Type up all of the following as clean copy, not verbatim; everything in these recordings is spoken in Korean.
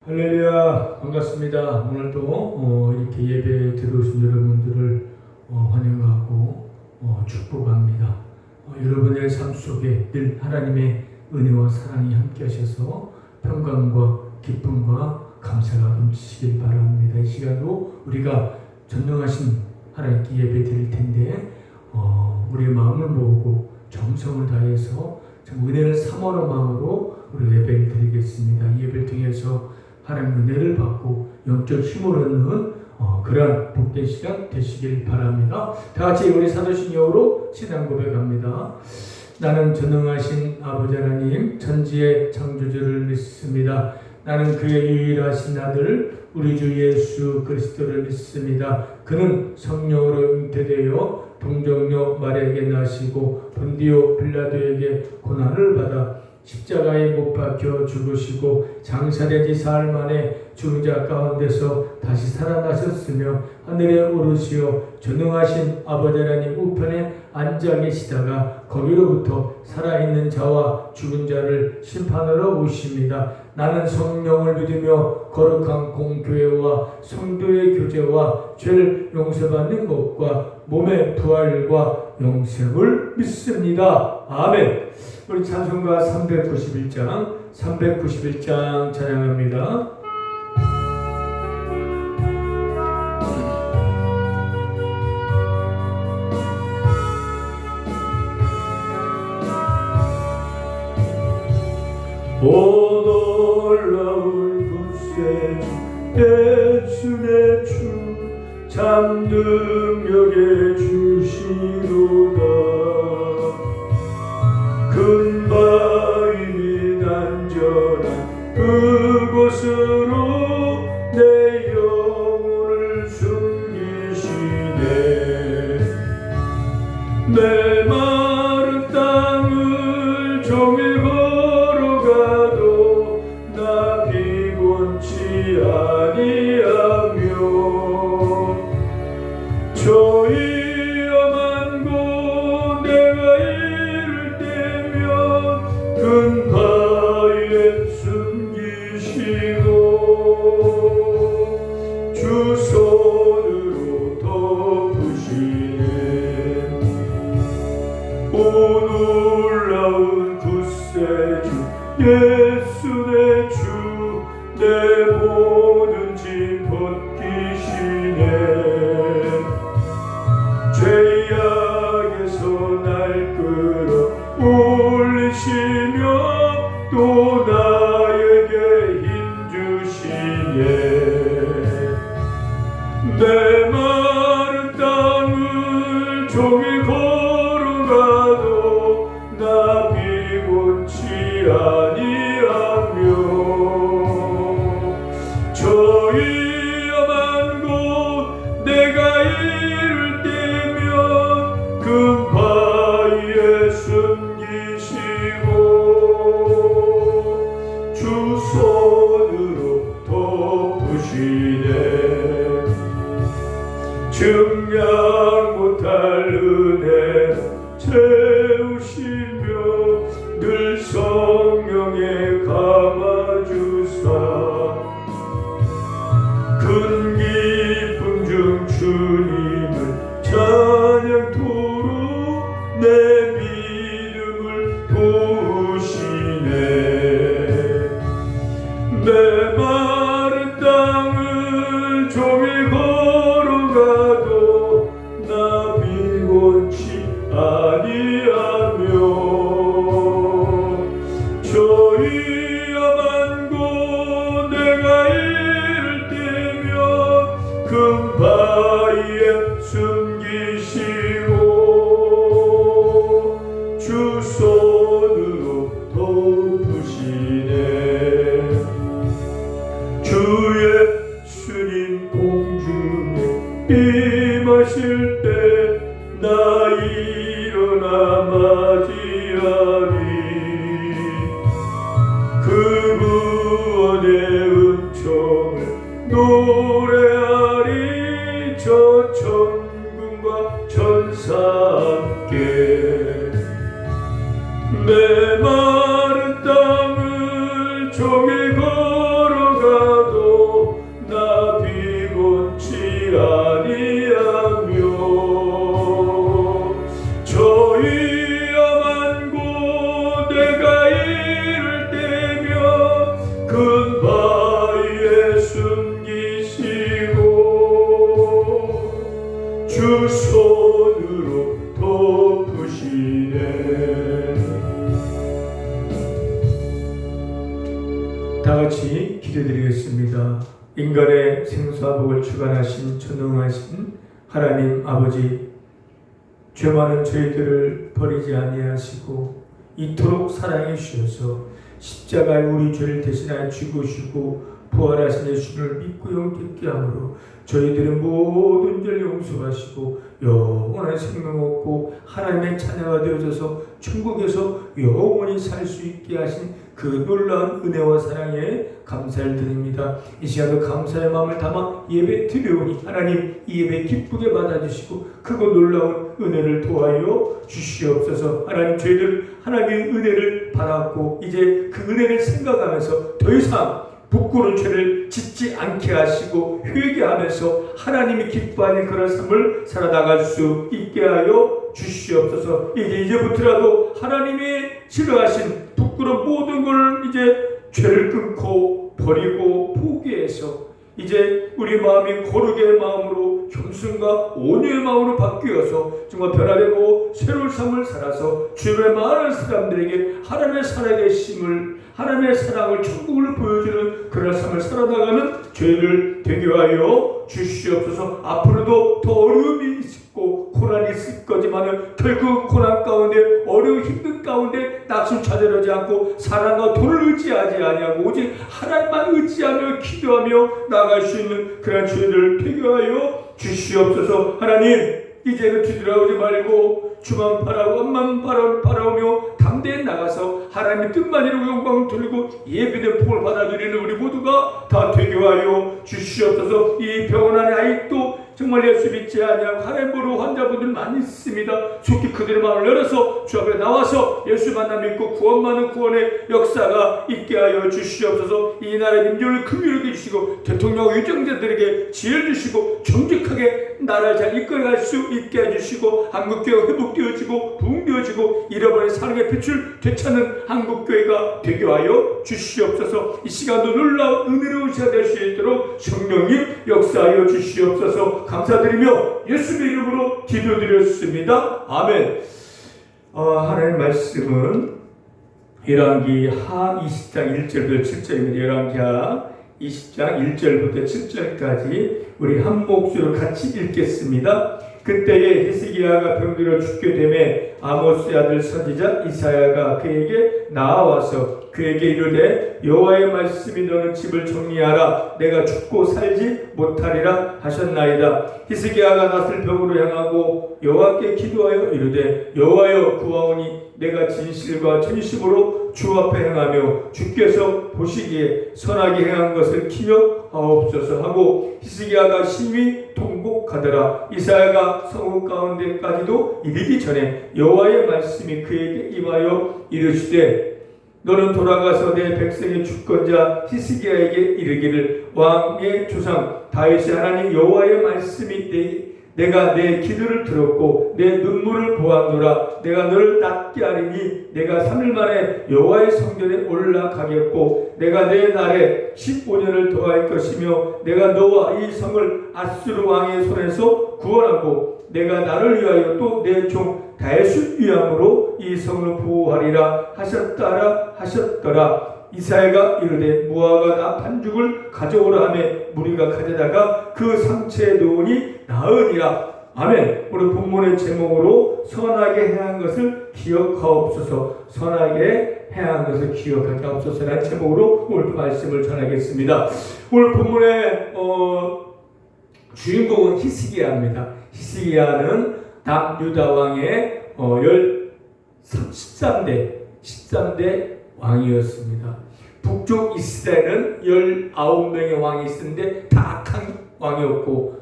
할렐루야, 반갑습니다. 오늘도 이렇게 예배에 들어오신 여러분들을 환영하고 축복합니다. 여러분의 삶 속에 늘 하나님의 은혜와 사랑이 함께 하셔서 평강과 기쁨과 감사가 넘치시길 바랍니다. 이 시간도 우리가 전능하신 하나님께 예배 드릴 텐데 우리의 마음을 모으고 정성을 다해서 은혜를 사모하는 마음으로 우리 예배를 드리겠습니다. 이 예배를 통해서 하나님의 은혜를 받고 영적 힘을 얻는 그러한 복된 시간 되시길 바랍니다. 다 같이 우리 사도신경으로 신앙 고백합니다. 나는 전능하신 아버지 하나님 천지의 창조주를 믿습니다. 나는 그의 유일하신 아들 우리 주 예수 그리스도를 믿습니다. 그는 성령으로 잉태되어 동정녀 마리아에게 나시고 본디오 빌라도에게 고난을 받아 십자가에 못 박혀 죽으시고 장사된 지 사흘 만에 죽은 자 가운데서 다시 살아나셨으며 하늘에 오르시어 전능하신 아버지 하나님 우편에 앉아 계시다가 거기로부터 살아있는 자와 죽은 자를 심판하러 오십니다. 나는 성령을 믿으며 거룩한 공교회와 성도의 교제와 죄를 용서받는 것과 몸의 부활과 영생을 믿습니다. 아멘. 우리 찬송가 391장 찬양합니다. 오 놀라운 구세주 예수의 주 참 능력의 주시로다. 근바위 안전한 그곳으로 내 영혼을 숨기시네. 메마른 땅을 종일 걸어가도 나 피곤치 아니하며 저 위험한 곳 내가 이를 때면 근바위에 숨기시고 주 손으로 덮으시네. 오 놀라운 구세주 예수 내 주 내 모든 짐 벗기시네. 죄악에서 날 끌어 올리시며 또 나에게 힘 주시네. 메마른 땅을 종일 걸어가도 나 피곤치 아니하며 저 위험한 곳 내가 이를 때면 근바위에 숨기시고 주 손으로 덮으시네. 증량 못할 은혜 채우시며 늘 성령에 감아주사 큰 기쁨 중 주님을 찬양토록 내 믿음을 도우시네. 메마른 땅을 종일 걸어가도 나 피곤치 아니하며 저 위험한 곳 내가 이를 때면 금바위에 숨기시고 주 손으로 덮으시네. 주 예수님 공중에 임하실 때 나 일어나 맞이하리. 그 구원의 은총을 노래하리. 저 천군과 천사 함께 메마른 땅을 종일 걸어가 기도드리겠습니다. 인간의 생사복을 주관하신 전능하신 하나님 아버지, 죄 많은 저희들을 버리지 아니하시고 이토록 사랑해 주셔서 십자가에 우리 죄를 대신하여 죽으시고 부활하신 예수를 믿고 영접케 함으로 저희들은 모든 죄를 용서하시고 영원한 생명 얻고 하나님의 자녀가 되어져서 천국에서 영원히 살 수 있게 하신 그 놀라운 은혜와 사랑에 감사를 드립니다. 이 시간도 감사의 마음을 담아 예배 드려오니 하나님 이 예배 기쁘게 받아주시고 크고 놀라운 은혜를 도하여 주시옵소서. 하나님, 저희들 하나님의 은혜를 받았고 이제 그 은혜를 생각하면서 더 이상 부끄러운 죄를 짓지 않게 하시고 회개하면서 하나님이 기뻐하는 그런 삶을 살아나갈 수 있게 하여 주시옵소서. 이제부터라도 하나님이 싫어하신 부끄러운 모든 걸 이제 죄를 끊고 버리고 포기해서 이제 우리 마음이 거룩의 마음으로 겸손과 온유의 마음으로 바뀌어서 정말 변화되고 새로운 삶을 살아서 주변의 많은 사람들에게 하나님의 살아계심을, 하나님의 사랑을, 천국을 보여주는 그런 삶을 살아나가는 저희를 되게 하여 주시옵소서. 앞으로도 더 어려움이 있고 고난이 있을 거지만 결국 고난 가운데 어려운 힘든 가운데 낙심 찾아오지 않고 사랑과 돈을 의지하지 아니하고 오직 하나님만 의지하며 기도하며 나아갈 수 있는 그런 저희를 되게 하여 주시옵소서. 하나님, 이제는 뒤돌아오지 말고 주만 바라고 앞만 바라오며 담대히 나가서 하나님의 뜻만 이루고 영광을 돌리고 예비된 복을 받아들이는 우리 모두가 다 되게 하여 주시옵소서. 이 병원 안에 아직도 정말 예수 믿지 아니하고 하나님으로 환자분들 많이 있습니다. 속히 그들의 마음을 열어서 주 앞에 나와서 예수 만나 믿고 구원받는 구원의 역사가 있게 하여 주시옵소서. 이 나라의 민족을 긍휼하게 해주시고 대통령 유정자들에게 지혜를 주시고 정직하게 나라를 잘 이끌어갈 수 있게 해주시고 한국교회가 회복되어지고 부흥되어지고 잃어버린 사랑의 빛을 되찾는 한국교회가 되게 하여 주시옵소서. 이 시간도 놀라운 은혜로운 시간 될 수 있도록 성령님 역사하여 주시옵소서. 감사드리며 예수의 이름으로 기도드렸습니다. 아멘. 하나님의 말씀은 열왕기 하 20장 1절부터 7절입니다. 열왕기 하 20장 1절부터 7절까지 우리 한 목소리로 같이 읽겠습니다. 그때에 히스기야가 병들어 죽게 되매 아모스의 아들 선지자 이사야가 그에게 나와서 그에게 이르되 여호와의 말씀이 너는 집을 정리하라 내가 죽고 살지 못하리라 하셨나이다. 히스기야가 낯을 벽으로 향하고 여호와께 기도하여 이르되 여호와여 구하오니 내가 진실과 전심으로 주 앞에 행하며 주께서 보시기에 선하게 행한 것을 기억하옵소서 하고 히스기야가 심히 통곡하더라. 이사야가 성읍 가운데까지도 이르기 전에 여호와의 말씀이 그에게 임하여 이르시되 너는 돌아가서 내 백성의 주권자 히스기야에게 이르기를 왕의 조상 다윗의 하나님 여호와의 말씀이 내가 내 기도를 들었고 내 눈물을 보았노라. 내가 너를 낫게 하리니 내가 3일 만에 여호와의 성전에 올라가겠고 내가 내 날에 15년을 더할 것이며 내가 너와 이 성을 아수르 왕의 손에서 구원하고 내가 나를 위하여 또 내 종 다윗을 위함으로 이 성을 보호하리라 하셨더라. 이사야가 이르되 무화과 나 반죽을 가져오라 하며 무리가 가져다가 그 상처에 놓으니 나으니라. 아멘. 우리 본문의 제목으로 선하게 행한 것을 기억하옵소서. 선하게 행한 것을 기억하게 하옵소서라는 제목으로 오늘 말씀을 전하겠습니다. 오늘 본문의 주인공은 히스기야입니다. 히스기야는 남유다 왕의 13대 왕이었습니다. 북쪽 이스라엘은 19명의 왕이 있었는데 다 악한 왕이었고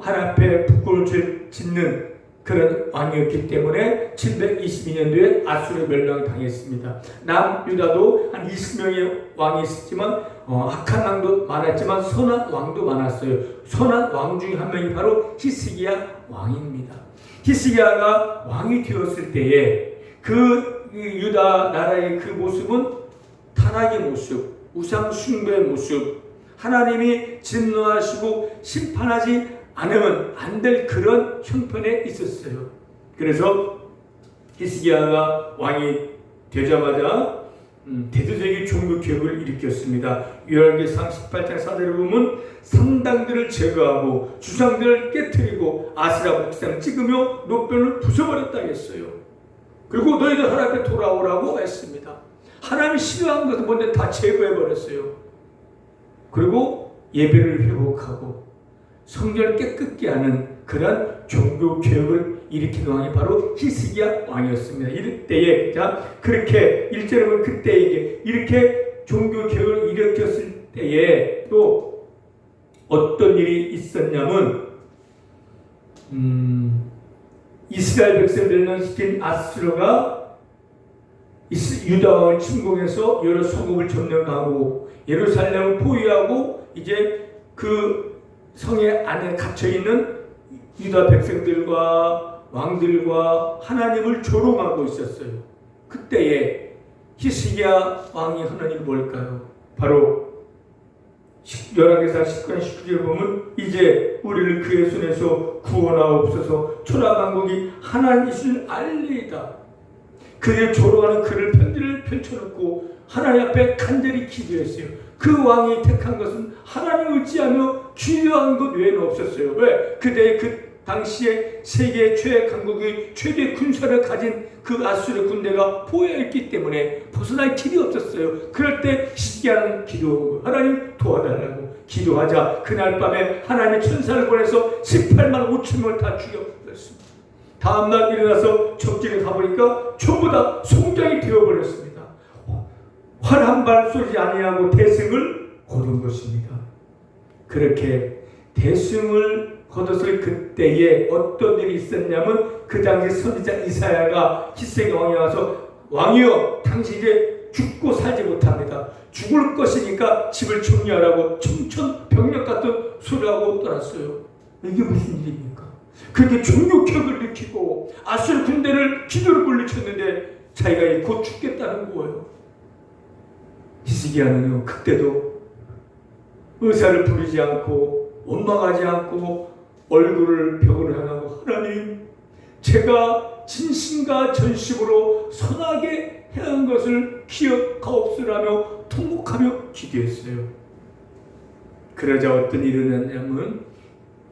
하나님 앞에 부끄러운 죄를 짓는 그런 왕이었기 때문에 722년도에 아수르에 멸망당했습니다. 남유다도 한 20명의 왕이 있었지만 악한 왕도 많았지만 선한 왕도 많았어요. 선한 왕 중에 한 명이 바로 히스기야 왕입니다. 히스기야가 왕이 되었을 때에 그 유다 나라의 그 모습은 타락의 모습, 우상 숭배의 모습, 하나님이 진노하시고 심판하지 않으면 안 될 그런 형편에 있었어요. 그래서 히스기야가 왕이 되자마자 대대적인 종교개혁을 일으켰습니다. 열왕기상 18장 4절에 보면 상당들을 제거하고 주상들을 깨뜨리고 아스라 목상을 찍으며 노변을 부숴버렸다 했어요. 그리고 너희들 하나님 앞에 돌아오라고 했습니다. 하나님이 싫어하는 것은 뭔데 다 제거해버렸어요. 그리고 예배를 회복하고 성전을 깨끗게 하는 그런 종교개혁을 일으킨 왕이 바로 히스기야 왕이었습니다. 이때에 그렇게 1절에 보면 그때에 이렇게 종교개혁을 일으켰을 때에 또 어떤 일이 있었냐면 이스라엘 백성들을 멸망시킨 아수르가 유다 왕을 침공해서 여러 성읍을 점령하고 예루살렘을 포위하고 이제 그 성에 안에 갇혀있는 유다 백성들과 왕들과 하나님을 조롱하고 있었어요. 그때에 히스기야 왕이 하는 일이 뭘까요? 바로 열왕기상 19장 19절에 보면 이제 우리를 그의 손에서 구원하옵소서 천하만국이 하나님이실 알리이다. 그의 조롱하는 글을 편지를 펼쳐놓고 하나님 앞에 간절히 기도했어요. 그 왕이 택한 것은 하나님을 의지하며 기도한 것 외에는 없었어요. 왜? 그때 그 당시에 세계 최대 강국의 최대 군사를 가진 그 아수르 군대가 포위했기 때문에 벗어날 길이 없었어요. 그럴 때 히스기야는 기도하고 하나님 도와달라고 기도하자 그날 밤에 하나님의 천사를 보내서 18만 5천 명을 다 죽여버렸습니다. 다음날 일어나서 적진에 가보니까 전부 다 송장이 되어버렸습니다. 활 한 발 쏘지 아니하고 대승을 거둔 것입니다. 그렇게 대승을 거뒀을 그때에 어떤 일이 있었냐면 그 당시 선지자 이사야가 히스기야 왕이 와서 왕이여 당신 이제 죽고 살지 못합니다. 죽을 것이니까 집을 정리하라고 청천벽력 같은 소리하고 떠났어요. 이게 무슨 일입니까? 그렇게 종교개혁을 일으키고 아수르 군대를 기도를 물리쳤는데 자기가 곧 죽겠다는 거예요. 히스기야는요 그때도 의사를 부리지 않고 원망하지 않고 얼굴을 벽으로 향하고 하나님 제가 진심과 전심으로 선하게 행한 것을 기억하옵소서라며 통곡하며 기도했어요. 그러자 어떤 일이 일어났냐면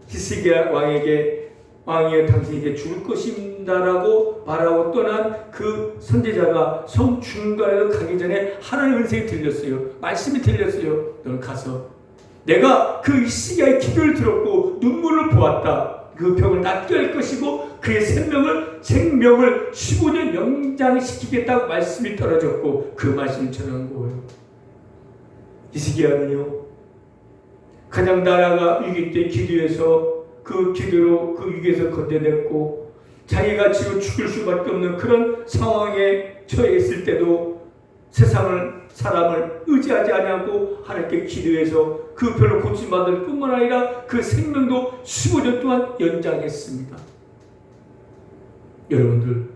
히스기야 왕에게 왕이여 당신이 이제 죽을 것입니다라고 말하고 떠난 그 선지자가 성 중간에 가기 전에 하나님의 음성이 들렸어요. 말씀이 들렸어요. 너는 가서 내가 그 히스기야의 기도를 들었고 눈물을 보았다. 그 병을 낫게 할 것이고 그의 생명을 15년 연장시키겠다고 말씀이 떨어졌고 그 말씀을 전한 거예요. 히스기야는요 가장 나라가 위기 때 기도해서 그 기도로 그 위기에서 건져냈고 자기가 지금 죽을 수밖에 없는 그런 상황에 처해 있을 때도 사람을 의지하지 아니하고 하나님께 기도해서 그 병을 고침받을 뿐만 아니라 그 생명도 15년 동안 연장했습니다. 여러분들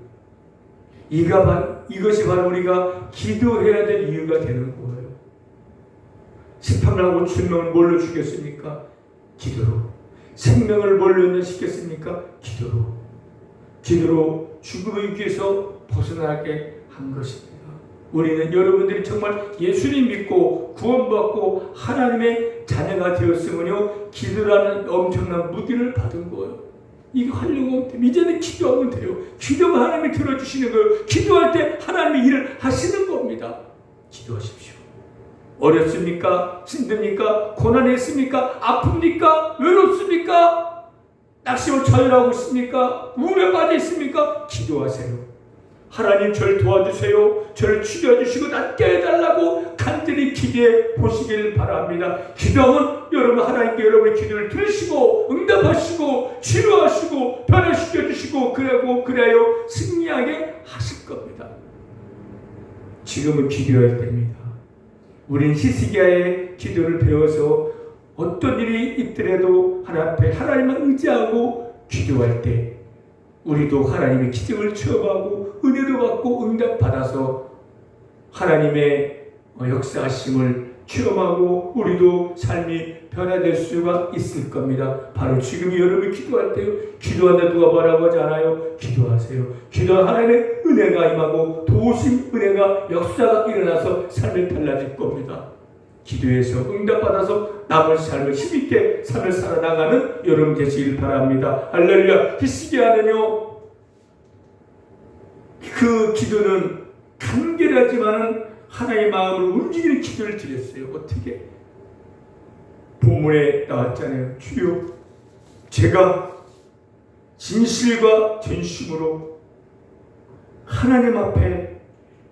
이것이 바로 우리가 기도해야 될 이유가 되는 거예요. 18만 5천 명을 뭘로 죽였습니까? 기도로. 생명을 뭘로 연장시켰습니까? 기도로 죽음의 위기에서 벗어나게 한 것입니다. 우리는 여러분들이 정말 예수님 믿고 구원받고 하나님의 자녀가 되었으면요 기도라는 엄청난 무기를 받은 거예요. 이거 하려고 하면 이제는 기도하면 돼요. 기도가 하나님이 들어주시는 거예요. 기도할 때 하나님의 일을 하시는 겁니다. 기도하십시오. 어렵습니까? 힘듭니까? 고난이 있습니까? 아픕니까? 외롭습니까? 낙심을 자유하고 있습니까? 우울에 빠져 있습니까? 기도하세요. 하나님 저를 도와주세요. 저를 죽여주시고 낫게 해달라고 간절히 기도해 보시길 바랍니다. 기도하면 여러분 하나님께 여러분의 기도를 들으시고 응답하시고 치료하시고 변화시켜주시고 그래요 승리하게 하실 겁니다. 지금은 기도할 때입니다. 우리는 히스기야의 기도를 배워서 어떤 일이 있더라도 하나님 앞에 하나님만 의지하고 기도할 때 우리도 하나님의 기적을 체험하고 은혜도 받고 응답받아서 하나님의 역사하심을 체험하고 우리도 삶이 변화될 수가 있을 겁니다. 바로 지금 여러분이 기도할 때요. 기도하는데 누가 뭐라고 하지 않아요? 기도하세요. 기도한 하나님의 은혜가 임하고 도우심 은혜가 역사가 일어나서 삶이 달라질 겁니다. 기도해서 응답받아서 남은 삶을 힘있게 삶을 살아나가는 여러분 되시길 바랍니다. 할렐루야. 히스기야는요, 그 기도는 간결하지만은 하나님의 마음을 움직이는 기도를 드렸어요. 어떻게? 본문에 나왔잖아요. 주여, 제가 진실과 전심으로 하나님 앞에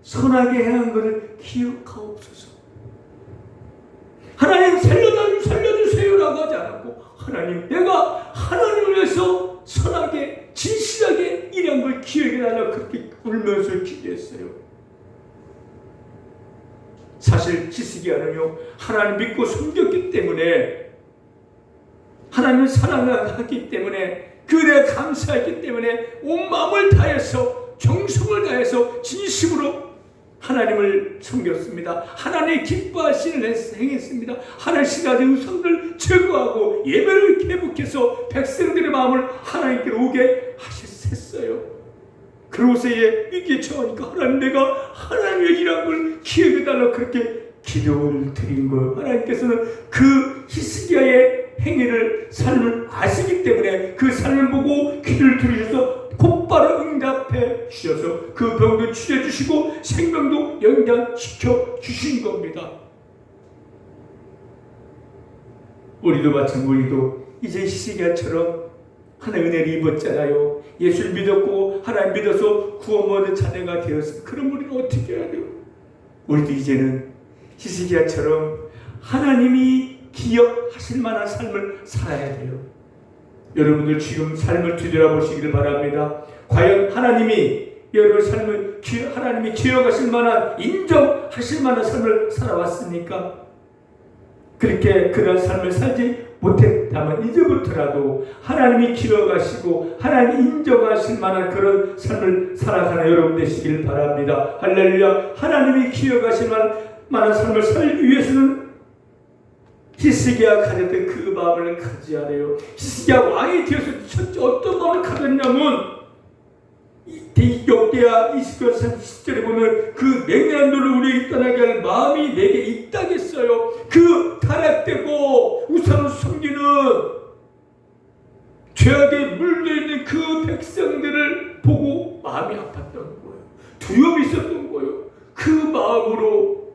선하게 행한 것을 기억하옵소서. 하나님 살려주세요라고 하지 않았고, 하나님 내가 하나님을 위해서 선하게 진실하게 일한 걸 기억해달라고 그렇게 울면서 기도했어요. 사실 히스기야는요, 하나님 믿고 섬겼기 때문에, 하나님을 사랑하기 때문에, 그에 감사했기 때문에 온 마음을 다해서 정성을 다해서 진심으로 하나님을 섬겼습니다. 하나님의 기뻐하시는 행했습니다. 하나님이 가진 우상들을 제거하고 예배를 회복해서 백성들의 마음을 하나님께로 오게 하셨어요. 그러고서 이게 저하니까 하나님, 내가 하나님의 일한 걸 기억해달라고 그렇게 기도를 드린 거예요. 하나님께서는 그 히스기야의 행위를, 삶을 아시기 때문에 그 삶을 보고 기도를 들으셔서 곧바로 응답해 주셔서 그 병도 치료해주시고 생명도 연장시켜 주신 겁니다. 우리도 마찬가지로 이제 히스기야처럼 하나님의 은혜를 입었잖아요. 예수를 믿었고 하나님 믿어서 구원 얻은 자녀가 되었으면 그럼 우리는 어떻게 해야 돼요? 우리도 이제는 히스기야처럼 하나님이 기억하실 만한 삶을 살아야 돼요. 여러분들 지금 삶을 뒤돌아보시기를 바랍니다. 과연 하나님이 여러분 삶을 하나님이 기억하실 만한, 인정하실 만한 삶을 살아왔습니까? 그렇게 그런 삶을 살지 못했다면 이제부터라도 하나님이 기억하시고 하나님 인정하실 만한 그런 삶을 살아가는 여러분 되시길 바랍니다. 할렐루야. 하나님이 기억하실 만한 삶을 살기 위해서는 히스기야가 가졌던 그 마음을 가져야 해요. 히스기야 왕이 되어서 첫째 어떤 마음을 가졌냐면, 역대하 29장 30절에 보면 그 맹렬도를 우리에게 떠나게 할 마음이 내게 있다겠어요. 그 타락되고 우상을 섬기는 죄악에 물들어있는 그 백성들을 보고 마음이 아팠던 거예요. 두려움이 있었던 거예요. 그 마음으로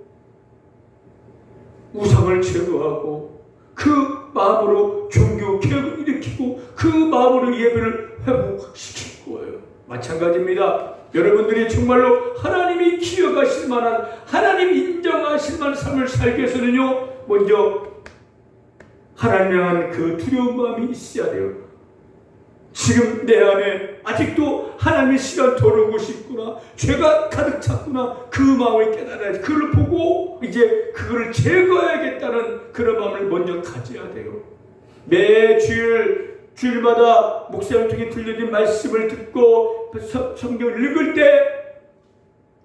우상을 제거하고 그 마음으로 종교 개혁을 일으키고 그 마음으로 예배를 회복시킨 거예요. 마찬가지입니다. 여러분들이 정말로 하나님이 기억하실 만한, 하나님 인정하실 만한 삶을 살기 위해서는요, 먼저 하나님에 대한 그 두려운 마음이 있어야 돼요. 지금 내 안에 아직도 하나님의 시간 돌아오고 싶구나, 죄가 가득 찼구나, 그 마음을 깨달아야 돼. 그걸 보고 이제 그거를 제거해야겠다는 그런 마음을 먼저 가져야 돼요. 매 주일마다 목사님 통해 들려진 말씀을 듣고 성경을 읽을 때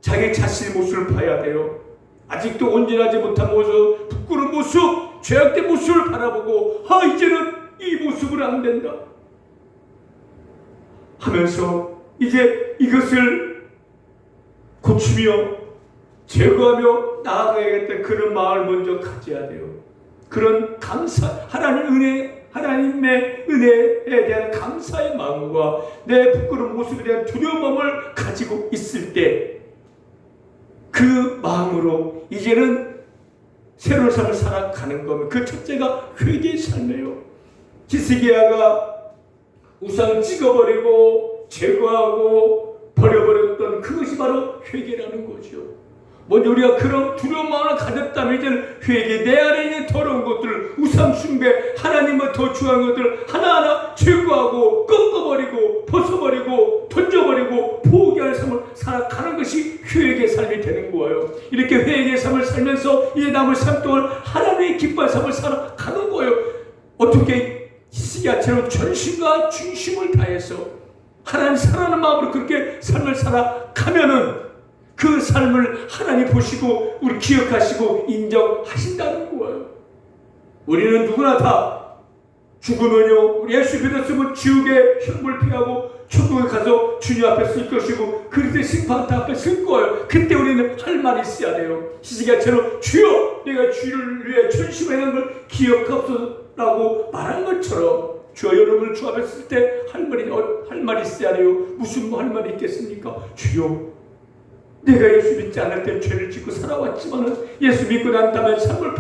자기 자신의 모습을 봐야 돼요. 아직도 온전하지 못한 모습, 부끄러운 모습, 죄악된 모습을 바라보고 이제는 이 모습은 안 된다 하면서 이제 이것을 고치며 제거하며 나아가야겠다, 그런 마음을 먼저 가져야 돼요. 그런 감사, 하나님의 은혜에 대한 감사의 마음과 내 부끄러운 모습에 대한 두려운 마음을 가지고 있을 때 그 마음으로 이제는 새로운 삶을 살아가는 겁니다. 그 첫째가 회개의 삶이에요. 히스기야가 우상을 찍어버리고 제거하고 버려버렸던 그것이 바로 회개라는 거죠. 먼저 우리가 그런 두려운 마음을 가졌다면 이제는 회개, 내 안에 있는 더러운 것들, 우상 숭배, 하나님과 더 중요한 것들을 하나하나 제거하고 꺾어버리고 벗어버리고 던져버리고 포기하는 삶을 살아가는 것이 회개의 삶이 되는 거예요. 이렇게 회개의 삶을 살면서 이제 남은 삶 동안 하나님의 기뻐할 삶을 살아가는 거예요. 어떻게 히스기야처럼 전심과 중심을 다해서 하나님 사랑하는 마음으로 그렇게 삶을 살아가면은 그 삶을 하나님 보시고 우리 기억하시고 인정하신다는 거예요. 우리는 누구나 다 죽으면요, 우리 예수 믿었으면 지옥의 형벌 피하고 천국에 가서 주님 앞에 쓸 것이고 그때 심판대 앞에 쓸 거예요. 그때 우리는 할 말이 있어야 돼요. 히스기야처럼 주여 내가 주를 위해 전심하는 걸 기억하소서라고 말한 것처럼 주여 여러분을 주 앞에 쓸 때 할 말이 있어야 돼요. 무슨 할 말이 있겠습니까? 주여 내가 예수 믿지 않을 때 죄를 짓고 살아왔지만은 예수 믿고 난 다음에 삶을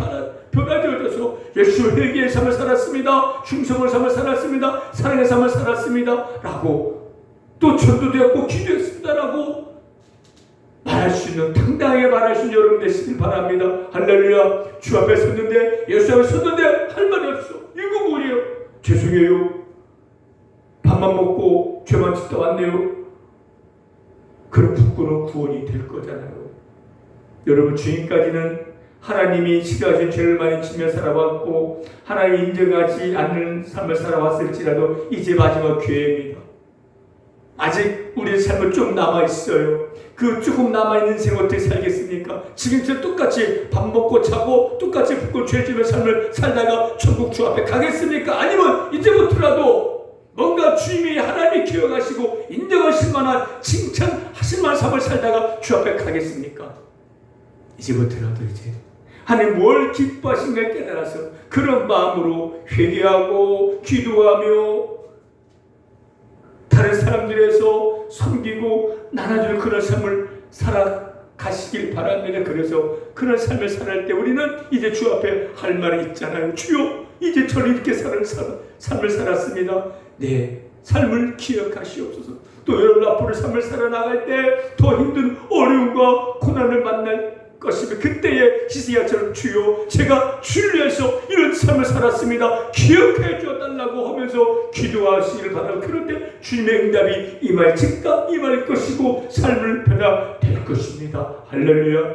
변화되어져서 예수 회개의 삶을 살았습니다. 충성의 삶을 살았습니다. 사랑의 삶을 살았습니다. 라고 또 전도되었고 기도했습니다. 라고 말할 수 있는 당당하게 말할 수 있는 여러분 되시길 바랍니다. 할렐루야. 주 앞에 섰는데 예수 앞에 섰는데 할 말이 없어. 이거 뭐예요? 죄송해요. 밥만 먹고 죄만 짓다 왔네요. 그런 부끄러운 구원이 될 거잖아요. 여러분 지금까지는 하나님이 지가진 죄를 많이 지며 살아왔고 하나님이 인정하지 않는 삶을 살아왔을지라도 이제 마지막 기회입니다. 아직 우리의 삶은 좀 남아있어요. 그 조금 남아있는 생을 어떻게 살겠습니까? 지금처럼 똑같이 밥 먹고 자고 똑같이 붓고 죄 지며 삶을 살다가 천국 주 앞에 가겠습니까? 아니면 이제부터라도 뭔가 주님이 하나님이 기억하시고 인정하실 만한 칭찬하실 만한 삶을 살다가 주 앞에 가겠습니까? 이제부터라도 이제 하나님 뭘 기뻐하신가 깨달아서 그런 마음으로 회개하고 기도하며 다른 사람들에서 섬기고 나눠주는 그런 삶을 살아가시길 바랍니다. 그래서 그런 삶을 살할 때 우리는 이제 주 앞에 할 말이 있잖아요. 주여 이제 저는 이렇게 삶을 살았습니다. 네, 삶을 기억하시옵소서. 또 여러분 앞으로 삶을 살아나갈 때 더 힘든 어려움과 고난을 만날 것이며 그때에 히스기야처럼 주여 제가 주를 위해서 이런 삶을 살았습니다. 기억해 주어달라고 하면서 기도하시기를 바랍니다. 그런데 주님의 응답이 임할 즉각 임할 것이고 삶을 변화될 것입니다. 할렐루야.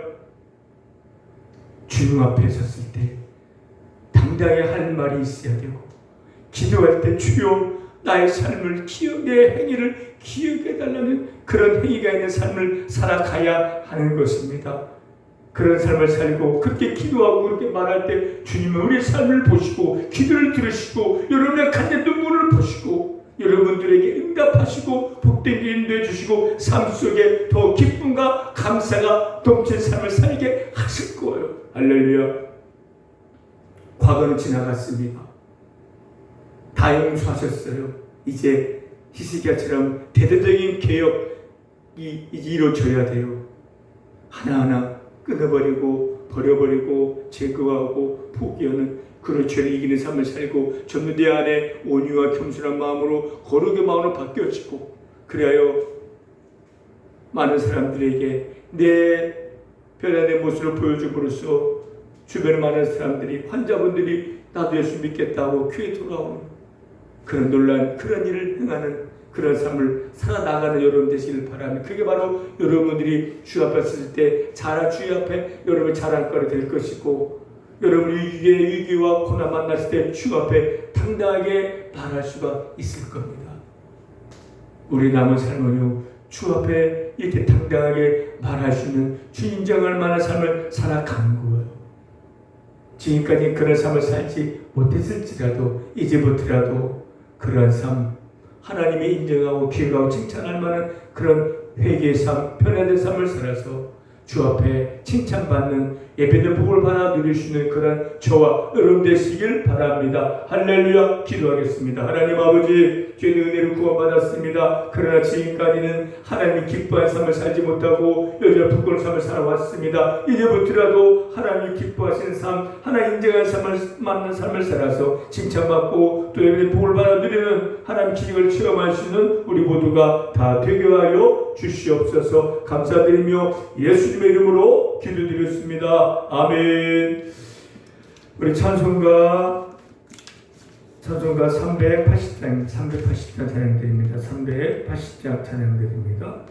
주님 앞에 섰을 때 당당히 할 말이 있어야 되고 기도할 때 주여 나의 삶을 내 행위를 기억해달라는 그런 행위가 있는 삶을 살아가야 하는 것입니다. 그런 삶을 살고 그렇게 기도하고 그렇게 말할 때 주님은 우리의 삶을 보시고 기도를 들으시고 여러분의 간절한 눈물을 보시고 여러분들에게 응답하시고 복된 길 인도해 주시고 삶 속에 더 기쁨과 감사가 넘치는 삶을 살게 하실 거예요. 할렐루야. 과거는 지나갔습니다. 다 용서하셨어요. 이제 히스기야처럼 대대적인 개혁이 이제 이루어져야 돼요. 하나하나 끊어버리고 버려버리고 제거하고 포기하는 그런 죄를 이기는 삶을 살고 전부 내 안에 온유와 겸손한 마음으로 거룩의 마음으로 바뀌어지고 그래야 많은 사람들에게 내 변화된 모습을 보여줌으로써 주변의 많은 사람들이 환자분들이 나도 예수 믿겠다고 교회 돌아오는 그런 놀란 그런 일을 행하는 그런 삶을 살아나가는 여러분 되시길 바랍니다. 그게 바로 여러분들이 주 앞에 있을 때 주 앞에 여러분이 잘할 거라 될 것이고 여러분이 위기와 고난 만났을 때 주 앞에 당당하게 말할 수가 있을 겁니다. 우리 남은 삶은요 주 앞에 이렇게 당당하게 말할 수 있는 주 인정할 만한 삶을 살아가는 거예요. 지금까지 그런 삶을 살지 못했을지라도 이제부터라도 그런 삶 하나님이 인정하고 기억하고 칭찬할 만한 그런 회개의 삶, 변화된 삶을 살아서 주 앞에 칭찬받는 예배된 복을 받아 누릴 수 있는 그런 저와 여러분 되시길 바랍니다. 할렐루야. 기도하겠습니다. 하나님 아버지 죄의 은혜를 구원받았습니다. 그러나 지금까지는 하나님이 기뻐하는 삶을 살지 못하고 여전히 부끄러운 삶을 살아왔습니다. 이제부터라도 하나님이 기뻐하시는 삶, 하나님 인정하는 삶을 맞는 삶을 살아서 칭찬받고 또 예배된 복을 받아 누리는 하나님 기적을 체험할 수 있는 우리 모두가 다 되게 하여 주시옵소서. 감사드리며 예수님의 이름으로 기도드렸습니다. 아멘. 우리 찬송가 380장 찬양드립니다. 380장 찬양드립니다.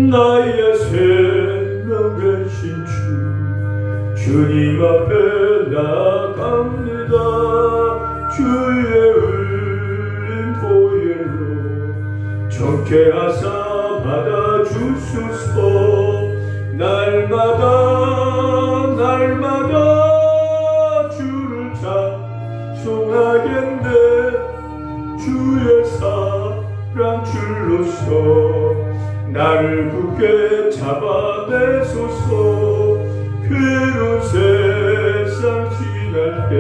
나의 생명 되신 주님 앞에 나갑니다. 주의 흘린 보혈로 정케하사 받아주소서. 날마다 주를 찬송하겠네. 주의 사랑 줄로서 나를 굳게 잡아내소서. 괴로운 세상 지날 때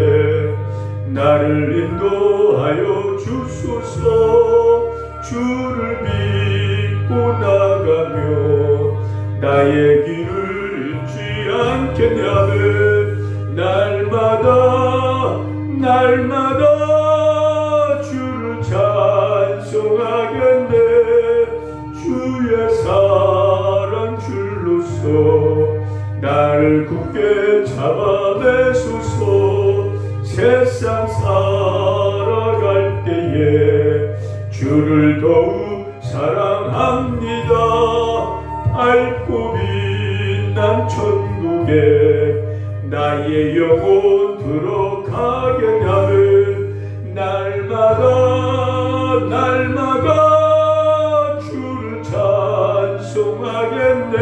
나를 인도하여 주소서. 주를 믿고 나가며 나의 길을 잃지 않겠냐면 날마다 주를 찬송하겠네. 주의 사랑 줄로서 나를 굳게 잡아내소서. 세상 살아갈 때에 주를 더욱 사랑합니다. 밝고 빛난 천국에 나의 영혼 들어가겠냐면 날마다 주를 찬송하겠네.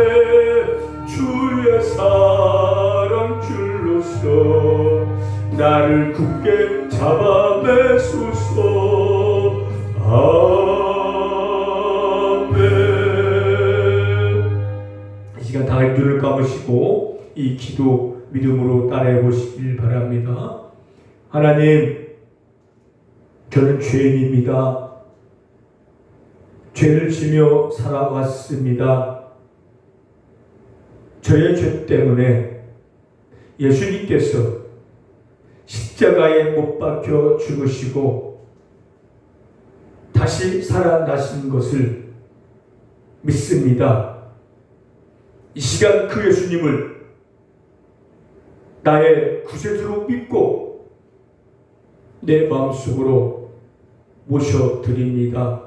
주의 사랑 줄로서 나를 굳게 잡아내소서. 아멘. 이 시간 다 눈을 감으시고 이 기도 믿음으로 따라해 보시길 바랍니다. 하나님, 저는 죄인입니다. 죄를 지며 살아왔습니다. 저의 죄 때문에 예수님께서 십자가에 못 박혀 죽으시고 다시 살아나신 것을 믿습니다. 이 시간 그 예수님을 나의 구세주로 믿고 내 마음속으로 모셔드립니다.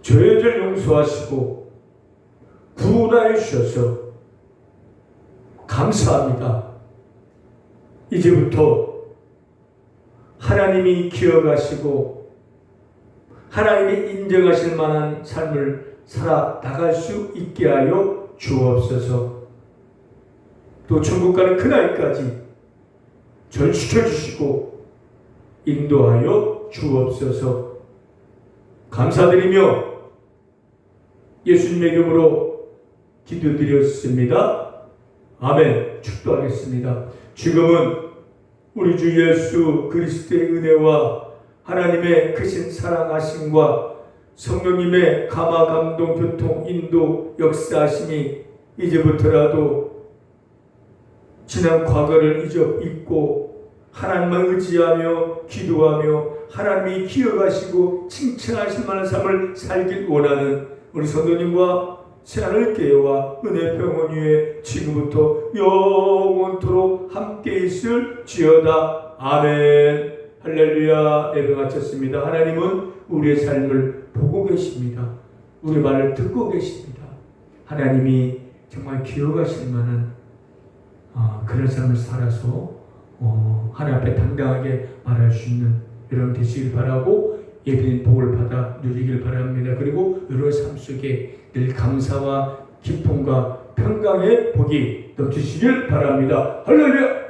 저의 죄를 용서하시고 구원하여 주셔서 감사합니다. 이제부터 하나님이 기억하시고 하나님이 인정하실 만한 삶을 살아나갈 수 있게 하여 주옵소서. 또 천국 가는 그날까지 절 지켜주시고 인도하여 주옵소서. 감사드리며 예수님의 이름으로 기도드렸습니다. 아멘. 축도하겠습니다. 지금은 우리 주 예수 그리스도의 은혜와 하나님의 크신 사랑하심과 성령님의 감화 감동 교통 인도 역사하심이 이제부터라도 지난 과거를 잊고 하나님만 의지하며 기도하며 하나님이 기억하시고 칭찬하실 만한 삶을 살길 원하는 우리 성도님과 새하늘교회와 은혜병원 위에 지금부터 영원토록 함께 있을지어다. 아멘. 할렐루야. 예배 마쳤습니다. 하나님은 우리의 삶을 보고 계십니다. 우리 말을 듣고 계십니다. 하나님이 정말 기억하실 만한 그런 삶을 살아서 하나님 앞에 당당하게 말할 수 있는 여러분 되시길 바라고 예배인 복을 받아 누리길 바랍니다. 그리고 여러분 삶 속에 늘 감사와 기쁨과 평강의 복이 넘치시길 바랍니다. 할렐루야.